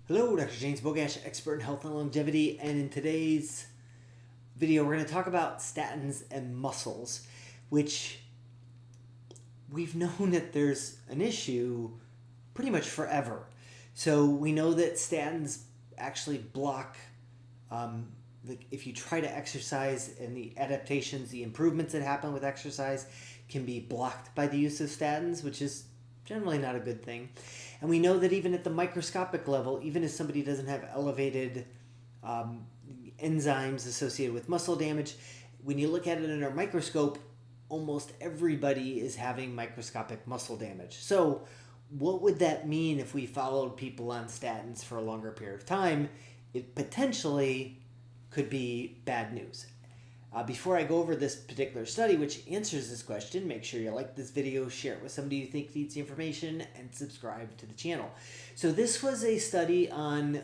Hello, Dr. James Bogash, expert in health and longevity, and in today's video we're going to talk about statins and muscles, which we've known that there's an issue pretty much forever. So we know that statins actually block, if you try to exercise, and the adaptations, the improvements that happen with exercise can be blocked by the use of statins, which is generally not a good thing. And we know that even at the microscopic level, even if somebody doesn't have elevated enzymes associated with muscle damage, when you look at it under a microscope, almost everybody is having microscopic muscle damage. So what would that mean if we followed people on statins for a longer period of time? It potentially could be bad news. Before I go over this particular study, which answers this question, make sure you like this video, share it with somebody you think needs the information, and subscribe to the channel. So this was a study on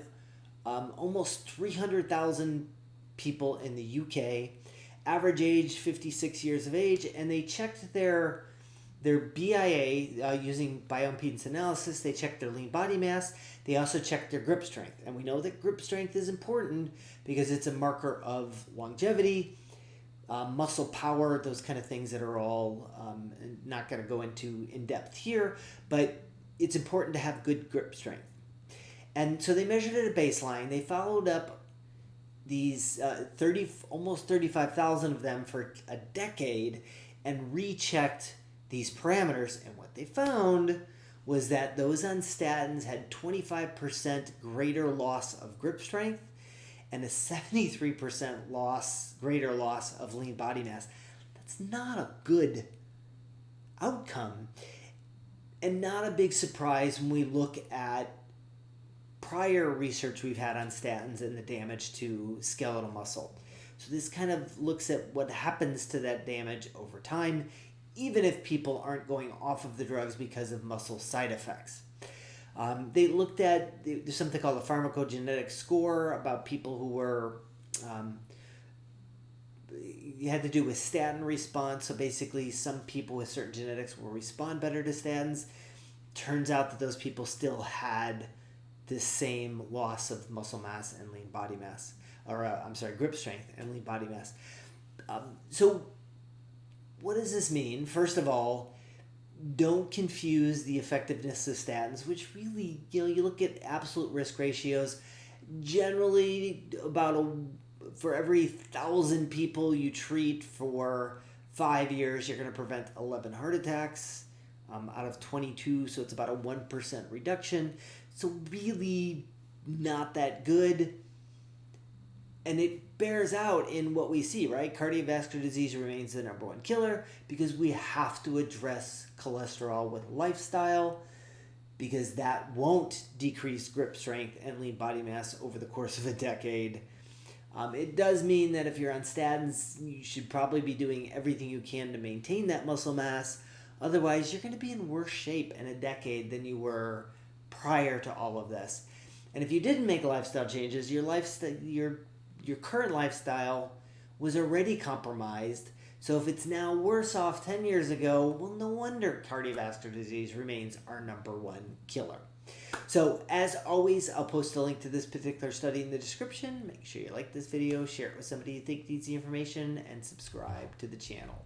almost 300,000 people in the UK, average age 56 years of age, and they checked their BIA using bioimpedance analysis. They checked their lean body mass. They also checked their grip strength. And we know that grip strength is important because it's a marker of longevity, muscle power, those kind of things that are all not going to go into in depth here, but it's important to have good grip strength. And so they measured at a baseline. They followed up these almost 35,000 of them for a decade and rechecked these parameters. And what they found was that those on statins had 25% greater loss of grip strength and a 73% greater loss of lean body mass. That's not a good outcome, and not a big surprise when we look at prior research we've had on statins and the damage to skeletal muscle. So this kind of looks at what happens to that damage over time, even if people aren't going off of the drugs because of muscle side effects. They looked at, there's something called a pharmacogenetic score about people who were, it had to do with statin response. So basically some people with certain genetics will respond better to statins. Turns out that those people still had the same loss of muscle mass and lean body mass, grip strength and lean body mass. So what does this mean? First of all, don't confuse the effectiveness of statins, which really, you look at absolute risk ratios. Generally, for every 1,000 people you treat for 5 years, you're going to prevent 11 heart attacks out of 22, so it's about a 1% reduction. So really not that good. And it bears out in what we see, right? Cardiovascular disease remains the number one killer because we have to address cholesterol with lifestyle, because that won't decrease grip strength and lean body mass over the course of a decade. It does mean that if you're on statins, you should probably be doing everything you can to maintain that muscle mass. Otherwise, you're going to be in worse shape in a decade than you were prior to all of this. And if you didn't make lifestyle changes, your current lifestyle was already compromised. So if it's now worse off 10 years ago, well, no wonder cardiovascular disease remains our number one killer. So as always, I'll post a link to this particular study in the description. Make sure you like this video, share it with somebody you think needs the information, and subscribe to the channel.